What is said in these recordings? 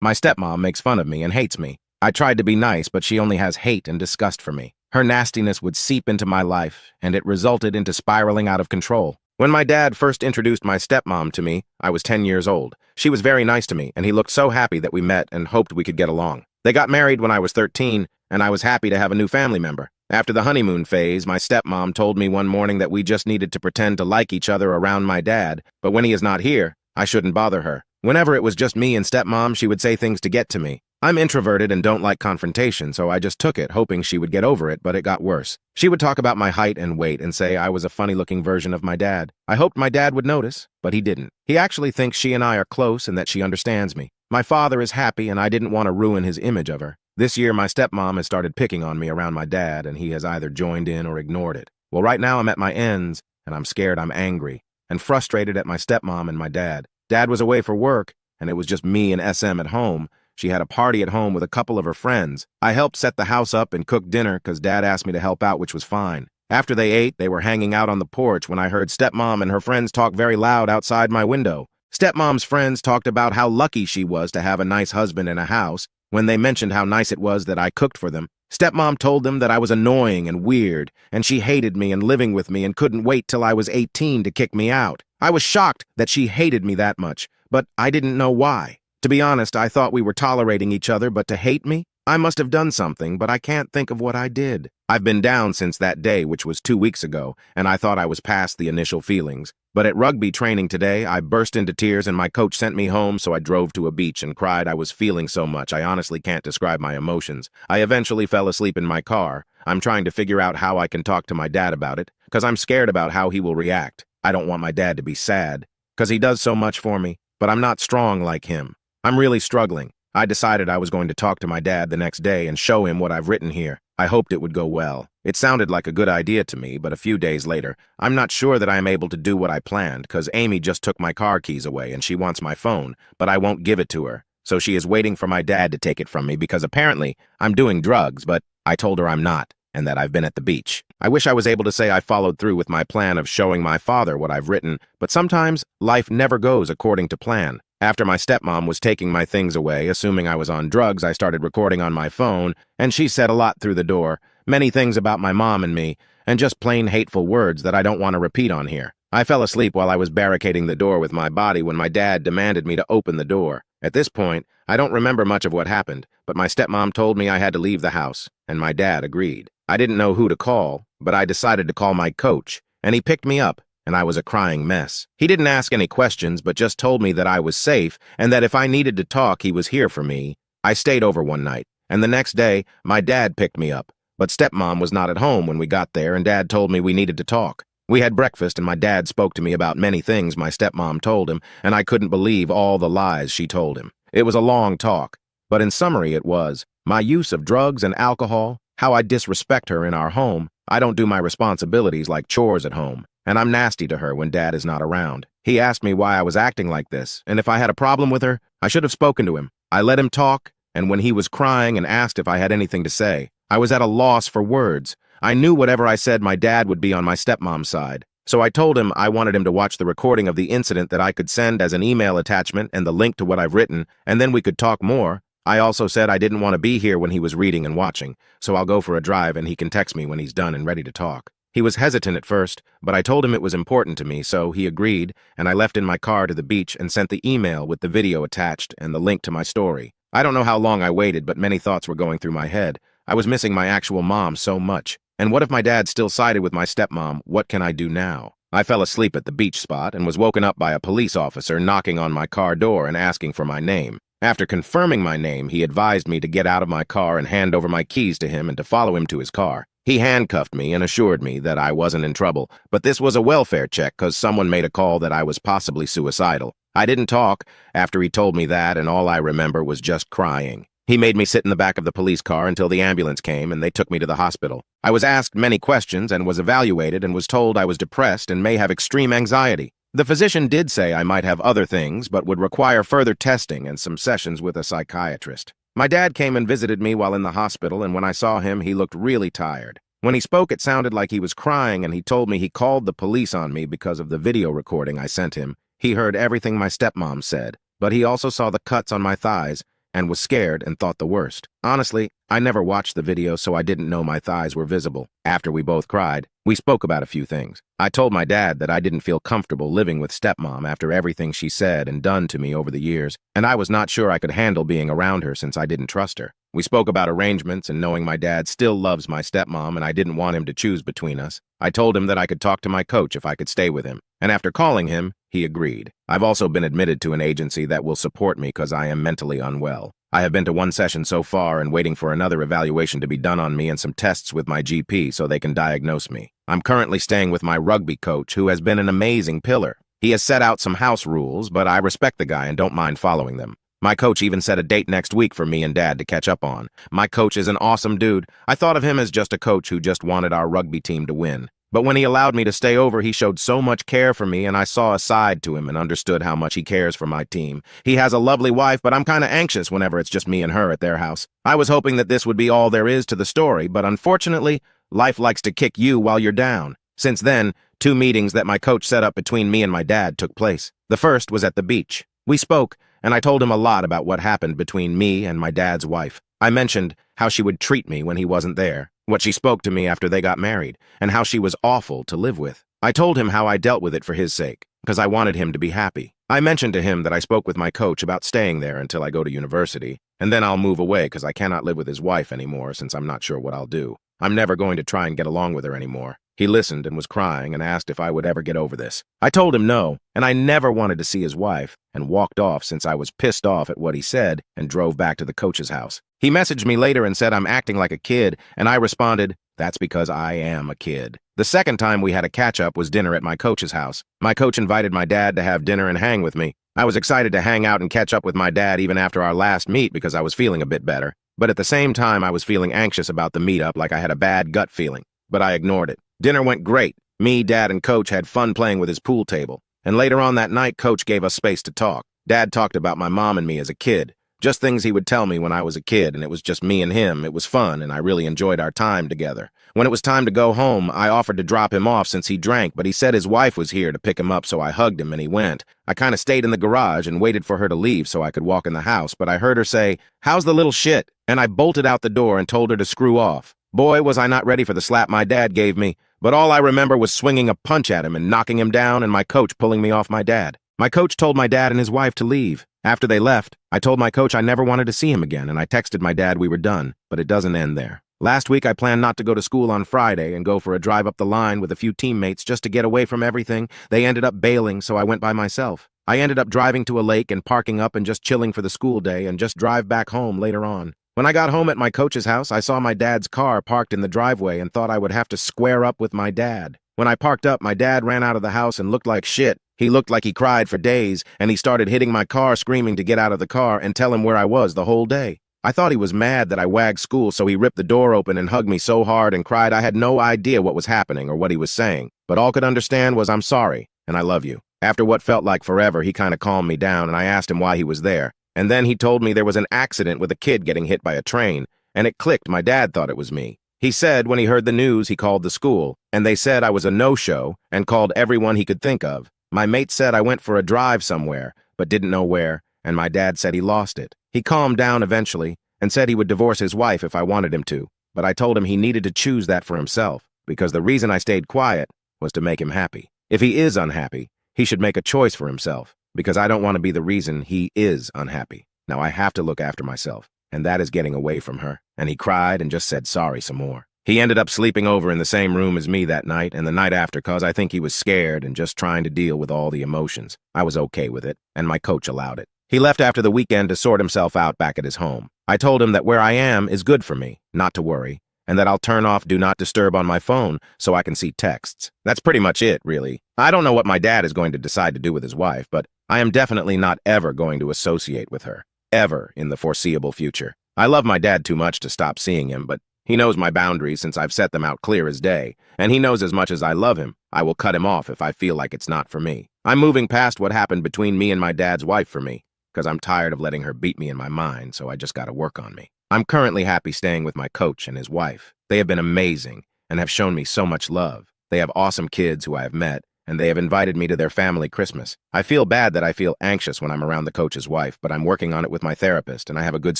My stepmom makes fun of me and hates me. I tried to be nice, but she only has hate and disgust for me. Her nastiness would seep into my life, and it resulted into spiraling out of control. When my dad first introduced my stepmom to me, I was 10 years old. She was very nice to me, and he looked so happy that we met and hoped we could get along. They got married when I was 13, and I was happy to have a new family member. After the honeymoon phase, my stepmom told me one morning that we just needed to pretend to like each other around my dad, but when he is not here, I shouldn't bother her. Whenever it was just me and stepmom, she would say things to get to me. I'm introverted and don't like confrontation, so I just took it, hoping she would get over it, but it got worse. She would talk about my height and weight and say I was a funny-looking version of my dad. I hoped my dad would notice, but he didn't. He actually thinks she and I are close and that she understands me. My father is happy, and I didn't want to ruin his image of her. This year, my stepmom has started picking on me around my dad, and he has either joined in or ignored it. Well, right now I'm at my ends, and I'm scared I'm angry and frustrated at my stepmom and my dad. Dad was away for work, and it was just me and SM at home. She had a party at home with a couple of her friends. I helped set the house up and cook dinner because Dad asked me to help out, which was fine. After they ate, they were hanging out on the porch when I heard stepmom and her friends talk very loud outside my window. Stepmom's friends talked about how lucky she was to have a nice husband and a house. When they mentioned how nice it was that I cooked for them, stepmom told them that I was annoying and weird, and she hated me and living with me and couldn't wait till I was 18 to kick me out. I was shocked that she hated me that much, but I didn't know why. To be honest, I thought we were tolerating each other, but to hate me? I must have done something, but I can't think of what I did. I've been down since that day, which was 2 weeks ago, and I thought I was past the initial feelings. But at rugby training today, I burst into tears and my coach sent me home, so I drove to a beach and cried. I was feeling so much, I honestly can't describe my emotions. I eventually fell asleep in my car. I'm trying to figure out how I can talk to my dad about it, because I'm scared about how he will react. I don't want my dad to be sad, because he does so much for me, but I'm not strong like him. I'm really struggling. I decided I was going to talk to my dad the next day and show him what I've written here. I hoped it would go well. It sounded like a good idea to me, but a few days later, I'm not sure that I am able to do what I planned because Amy just took my car keys away and she wants my phone, but I won't give it to her. So she is waiting for my dad to take it from me because apparently I'm doing drugs, but I told her I'm not and that I've been at the beach. I wish I was able to say I followed through with my plan of showing my father what I've written, but sometimes life never goes according to plan. After my stepmom was taking my things away, assuming I was on drugs, I started recording on my phone, and she said a lot through the door, many things about my mom and me, and just plain hateful words that I don't want to repeat on here. I fell asleep while I was barricading the door with my body when my dad demanded me to open the door. At this point, I don't remember much of what happened, but my stepmom told me I had to leave the house, and my dad agreed. I didn't know who to call, but I decided to call my coach, and he picked me up, and I was a crying mess. He didn't ask any questions, but just told me that I was safe and that if I needed to talk, he was here for me. I stayed over one night, and the next day, my dad picked me up. But stepmom was not at home when we got there, and Dad told me we needed to talk. We had breakfast, and my dad spoke to me about many things my stepmom told him, and I couldn't believe all the lies she told him. It was a long talk, but in summary it was my use of drugs and alcohol, how I disrespect her in our home, I don't do my responsibilities like chores at home, and I'm nasty to her when Dad is not around. He asked me why I was acting like this, and if I had a problem with her, I should have spoken to him. I let him talk, and when he was crying and asked if I had anything to say, I was at a loss for words. I knew whatever I said, my dad would be on my stepmom's side. So I told him I wanted him to watch the recording of the incident that I could send as an email attachment and the link to what I've written, and then we could talk more. I also said I didn't want to be here when he was reading and watching, so I'll go for a drive and he can text me when he's done and ready to talk. He was hesitant at first, but I told him it was important to me, so he agreed, and I left in my car to the beach and sent the email with the video attached and the link to my story. I don't know how long I waited, but many thoughts were going through my head. I was missing my actual mom so much. And what if my dad still sided with my stepmom? What can I do now? I fell asleep at the beach spot and was woken up by a police officer knocking on my car door and asking for my name. After confirming my name, he advised me to get out of my car and hand over my keys to him and to follow him to his car. He handcuffed me and assured me that I wasn't in trouble, but this was a welfare check because someone made a call that I was possibly suicidal. I didn't talk after he told me that, and all I remember was just crying. He made me sit in the back of the police car until the ambulance came and they took me to the hospital. I was asked many questions and was evaluated and was told I was depressed and may have extreme anxiety. The physician did say I might have other things, but would require further testing and some sessions with a psychiatrist. My dad came and visited me while in the hospital, and when I saw him, he looked really tired. When he spoke, it sounded like he was crying, and he told me he called the police on me because of the video recording I sent him. He heard everything my stepmom said, but he also saw the cuts on my thighs, and was scared and thought the worst. Honestly, I never watched the video, so I didn't know my thighs were visible. After we both cried, we spoke about a few things. I told my dad that I didn't feel comfortable living with stepmom after everything she said and done to me over the years, and I was not sure I could handle being around her since I didn't trust her. We spoke about arrangements and knowing my dad still loves my stepmom and I didn't want him to choose between us. I told him that I could talk to my coach if I could stay with him, and after calling him, he agreed. I've also been admitted to an agency that will support me because I am mentally unwell. I have been to one session so far and waiting for another evaluation to be done on me and some tests with my GP so they can diagnose me. I'm currently staying with my rugby coach, who has been an amazing pillar. He has set out some house rules, but I respect the guy and don't mind following them. My coach even set a date next week for me and Dad to catch up on. My coach is an awesome dude. I thought of him as just a coach who just wanted our rugby team to win. But when he allowed me to stay over, he showed so much care for me, and I saw a side to him and understood how much he cares for my team. He has a lovely wife, but I'm kind of anxious whenever it's just me and her at their house. I was hoping that this would be all there is to the story, but unfortunately, life likes to kick you while you're down. Since then, 2 meetings that my coach set up between me and my dad took place. The first was at the beach. We spoke, and I told him a lot about what happened between me and my dad's wife. I mentioned how she would treat me when he wasn't there, what she spoke to me after they got married, and how she was awful to live with. I told him how I dealt with it for his sake, because I wanted him to be happy. I mentioned to him that I spoke with my coach about staying there until I go to university, and then I'll move away because I cannot live with his wife anymore since I'm not sure what I'll do. I'm never going to try and get along with her anymore. He listened and was crying and asked if I would ever get over this. I told him no, and I never wanted to see his wife, and walked off since I was pissed off at what he said and drove back to the coach's house. He messaged me later and said I'm acting like a kid, and I responded, that's because I am a kid. The second time we had a catch-up was dinner at my coach's house. My coach invited my dad to have dinner and hang with me. I was excited to hang out and catch up with my dad even after our last meet because I was feeling a bit better. But at the same time, I was feeling anxious about the meetup, like I had a bad gut feeling. But I ignored it. Dinner went great. Me, Dad, and Coach had fun playing with his pool table. And later on that night, Coach gave us space to talk. Dad talked about my mom and me as a kid. Just things he would tell me when I was a kid, and it was just me and him. It was fun, and I really enjoyed our time together. When it was time to go home, I offered to drop him off since he drank, but he said his wife was here to pick him up, so I hugged him and he went. I kind of stayed in the garage and waited for her to leave so I could walk in the house, but I heard her say, "How's the little shit?" And I bolted out the door and told her to screw off. Boy, was I not ready for the slap my dad gave me, but all I remember was swinging a punch at him and knocking him down and my coach pulling me off my dad. My coach told my dad and his wife to leave. After they left, I told my coach I never wanted to see him again, and I texted my dad we were done, but it doesn't end there. Last week, I planned not to go to school on Friday and go for a drive up the line with a few teammates just to get away from everything. They ended up bailing, so I went by myself. I ended up driving to a lake and parking up and just chilling for the school day and just drive back home later on. When I got home at my coach's house, I saw my dad's car parked in the driveway and thought I would have to square up with my dad. When I parked up, my dad ran out of the house and looked like shit. He looked like he cried for days, and he started hitting my car, screaming to get out of the car and tell him where I was the whole day. I thought he was mad that I wagged school, so he ripped the door open and hugged me so hard and cried I had no idea what was happening or what he was saying, but all could understand was I'm sorry, and I love you. After what felt like forever, he kind of calmed me down, and I asked him why he was there. And then he told me there was an accident with a kid getting hit by a train, and it clicked my dad thought it was me. He said when he heard the news, he called the school, and they said I was a no-show and called everyone he could think of. My mate said I went for a drive somewhere, but didn't know where, and my dad said he lost it. He calmed down eventually and said he would divorce his wife if I wanted him to, but I told him he needed to choose that for himself, because the reason I stayed quiet was to make him happy. If he is unhappy, he should make a choice for himself, because I don't want to be the reason he is unhappy. Now I have to look after myself, and that is getting away from her. And he cried and just said sorry some more. He ended up sleeping over in the same room as me that night and the night after cause I think he was scared and just trying to deal with all the emotions. I was okay with it, and my coach allowed it. He left after the weekend to sort himself out back at his home. I told him that where I am is good for me, not to worry, and that I'll turn off Do Not Disturb on my phone so I can see texts. That's pretty much it, really. I don't know what my dad is going to decide to do with his wife, but I am definitely not ever going to associate with her, ever in the foreseeable future. I love my dad too much to stop seeing him, but he knows my boundaries since I've set them out clear as day, and he knows as much as I love him, I will cut him off if I feel like it's not for me. I'm moving past what happened between me and my dad's wife for me, because I'm tired of letting her beat me in my mind, so I just gotta work on me. I'm currently happy staying with my coach and his wife. They have been amazing and have shown me so much love. They have awesome kids who I have met, and they have invited me to their family Christmas. I feel bad that I feel anxious when I'm around the coach's wife, but I'm working on it with my therapist, and I have a good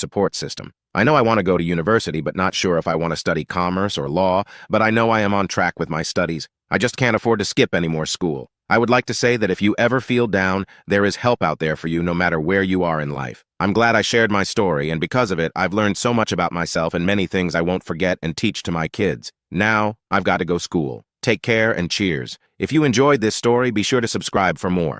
support system. I know I want to go to university, but not sure if I want to study commerce or law, but I know I am on track with my studies. I just can't afford to skip any more school. I would like to say that if you ever feel down, there is help out there for you no matter where you are in life. I'm glad I shared my story, and because of it, I've learned so much about myself and many things I won't forget and teach to my kids. Now, I've got to go school. Take care and cheers. If you enjoyed this story, be sure to subscribe for more.